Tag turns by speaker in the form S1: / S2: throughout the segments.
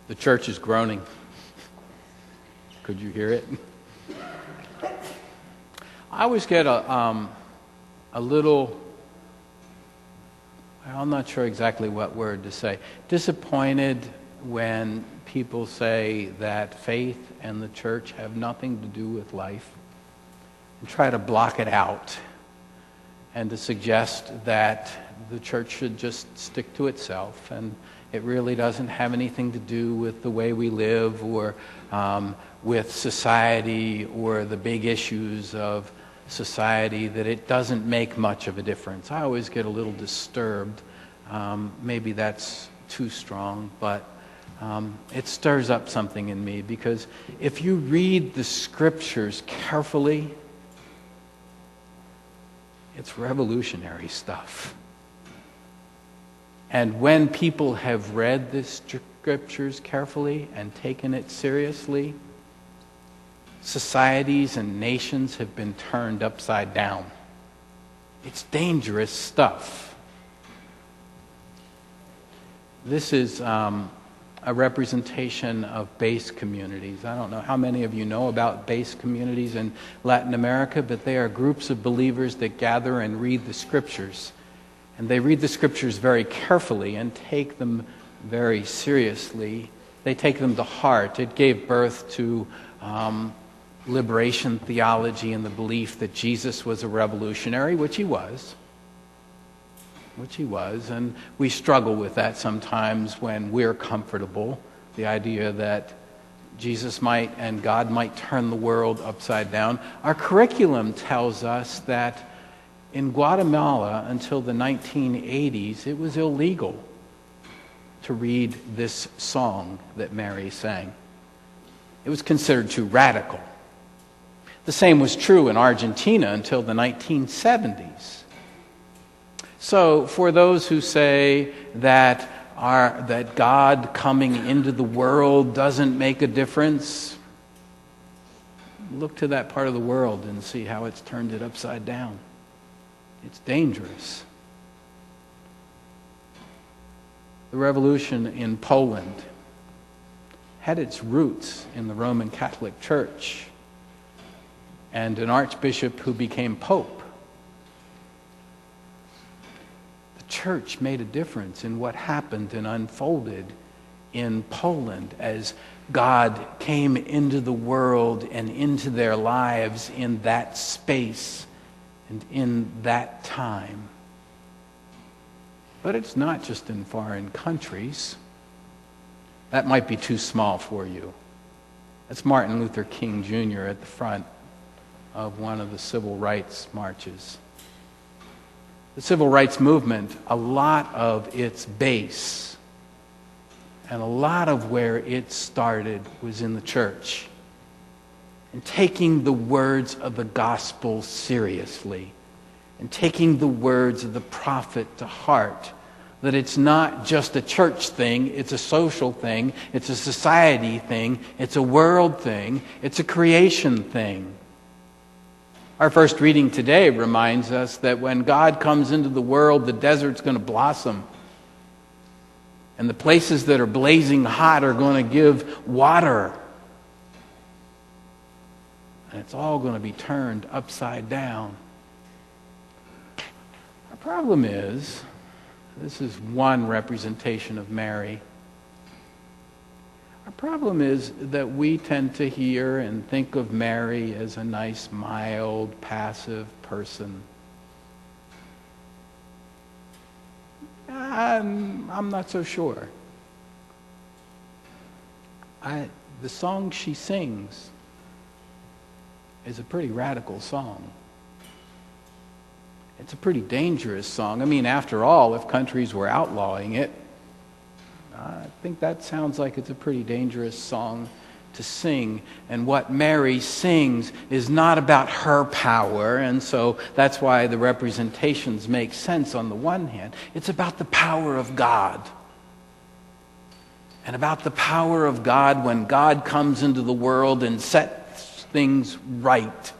S1: The church is groaning. Could you hear it? I always get a little, I'm not sure exactly what word to say, disappointed when people say that faith and the church have nothing to do with life and try to block it out and to suggest that the church should just stick to itself and it really doesn't have anything to do with the way we live or with society or the big issues of society, that it doesn't make much of a difference. I always get a little disturbed. Maybe that's too strong, but it stirs up something in me, because if you read the scriptures carefully, it's revolutionary stuff. And when people have read the scriptures carefully and taken it seriously, societies and nations have been turned upside down. It's dangerous stuff. This is a representation of base communities. I don't know how many of you know about base communities in Latin America, but they are groups of believers that gather and read the scriptures. And they read the scriptures very carefully and take them very seriously. They take them to heart. It gave birth to liberation theology and the belief that Jesus was a revolutionary, which he was. And we struggle with that sometimes when we're comfortable. The idea that Jesus might and God might turn the world upside down. Our curriculum tells us that in Guatemala until the 1980s, it was illegal to read this song that Mary sang. It was considered too radical. The same was true in Argentina until the 1970s. So for those who say that God coming into the world doesn't make a difference, look to that part of the world and see how it's turned it upside down. It's dangerous. The revolution in Poland had its roots in the Roman Catholic Church and an archbishop who became pope. The church made a difference in what happened and unfolded in Poland as God came into the world and into their lives in that space and in that time. But it's not just in foreign countries. That might be too small for you. That's Martin Luther King Jr. at the front of one of the civil rights marches. The civil rights movement, a lot of its base and a lot of where it started was in the church. And taking the words of the gospel seriously, and taking the words of the prophet to heart, that it's not just a church thing, it's a social thing, it's a society thing, it's a world thing, it's a creation thing. Our first reading today reminds us that when God comes into the world, the desert's going to blossom. And the places that are blazing hot are going to give water. And it's all going to be turned upside down. Our problem is, this is one representation of Mary. Our problem is that we tend to hear and think of Mary as a nice, mild, passive person. I'm not so sure. The song she sings is a pretty radical song. It's a pretty dangerous song. I mean, after all, if countries were outlawing it, I think that sounds like it's a pretty dangerous song to sing. And what Mary sings is not about her power, and so that's why the representations make sense on the one hand. It's about the power of God. And about the power of God when God comes into the world and sets things right.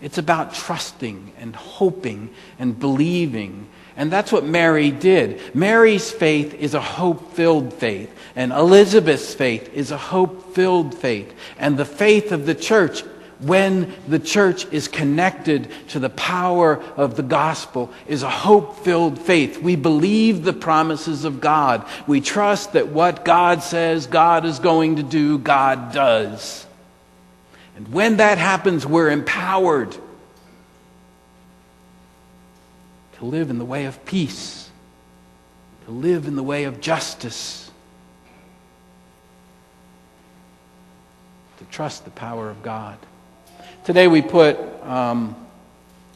S1: It's about trusting and hoping and believing. And that's what Mary did. Mary's faith is a hope-filled faith. And Elizabeth's faith is a hope-filled faith. And the faith of the church, when the church is connected to the power of the gospel, is a hope-filled faith. We believe the promises of God. We trust that what God says God is going to do, God does. And when that happens, we're empowered to live in the way of peace, to live in the way of justice, to trust the power of God. Today we put,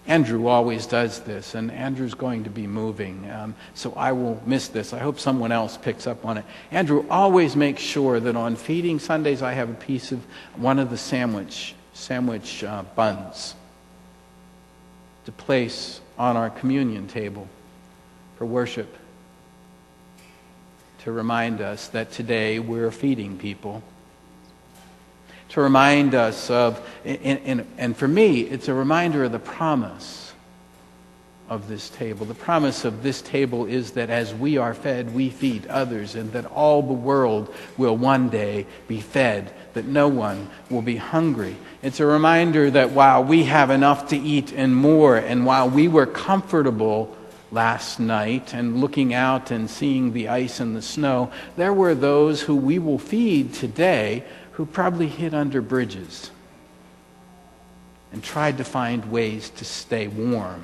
S1: Andrew always does this, and Andrew's going to be moving, so I will miss this. I hope someone else picks up on it. Andrew always makes sure that on feeding Sundays I have a piece of one of the sandwich buns to place on our communion table for worship, to remind us that today we're feeding people, to remind us of, and for me, it's a reminder of the promise of this table. The promise of this table is that as we are fed, we feed others, and that all the world will one day be fed, that no one will be hungry. It's a reminder that while we have enough to eat and more, and while we were comfortable last night and looking out and seeing the ice and the snow, there were those who we will feed today who probably hid under bridges and tried to find ways to stay warm.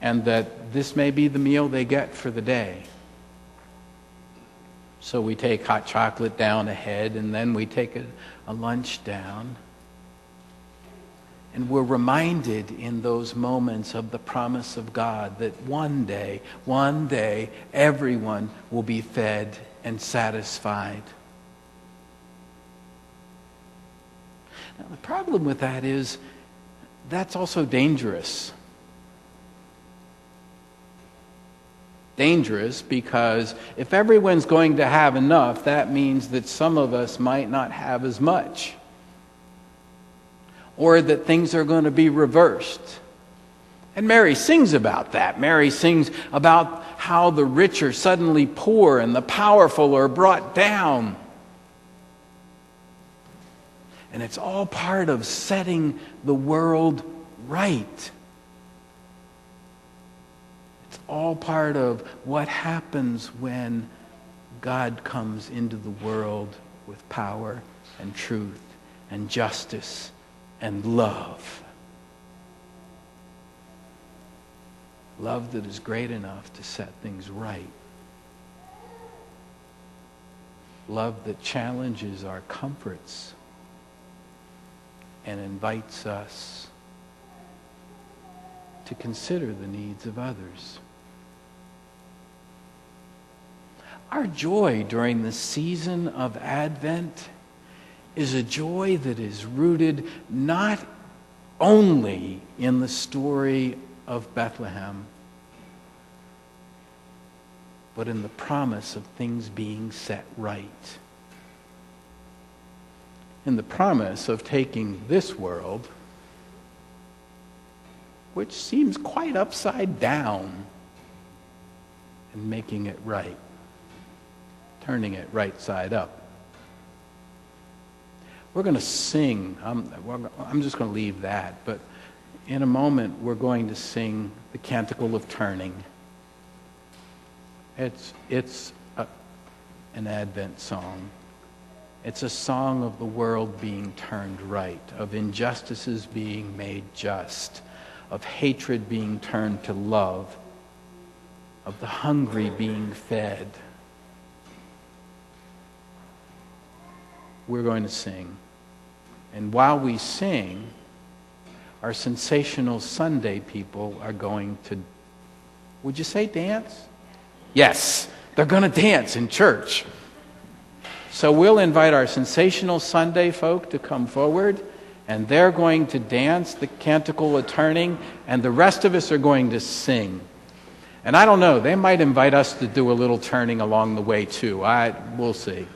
S1: And that this may be the meal they get for the day. So we take hot chocolate down ahead, and then we take a lunch down. And we're reminded in those moments of the promise of God that one day, everyone will be fed and satisfied. Now, the problem with that is that's also dangerous. Dangerous because if everyone's going to have enough, that means that some of us might not have as much. Or that things are going to be reversed. And Mary sings about that. Mary sings about how the rich are suddenly poor and the powerful are brought down. And it's all part of setting the world right. It's all part of what happens when God comes into the world with power and truth and justice and love. Love that is great enough to set things right. Love that challenges our comforts and invites us to consider the needs of others. Our joy during the season of Advent is a joy that is rooted not only in the story of Bethlehem, but in the promise of things being set right. In the promise of taking this world, which seems quite upside down, and making it right, turning it right side up. We're going to sing. I'm just going to leave that. But in a moment, we're going to sing the Canticle of Turning. It's an Advent song. It's a song of the world being turned right, of injustices being made just, of hatred being turned to love, of the hungry being fed. We're going to sing. And while we sing, our Sensational Sunday people are going to, would you say dance? Yes, they're going to dance in church. So we'll invite our Sensational Sunday folk to come forward, and they're going to dance the Canticle of Turning, and the rest of us are going to sing. And I don't know, they might invite us to do a little turning along the way too. We'll see.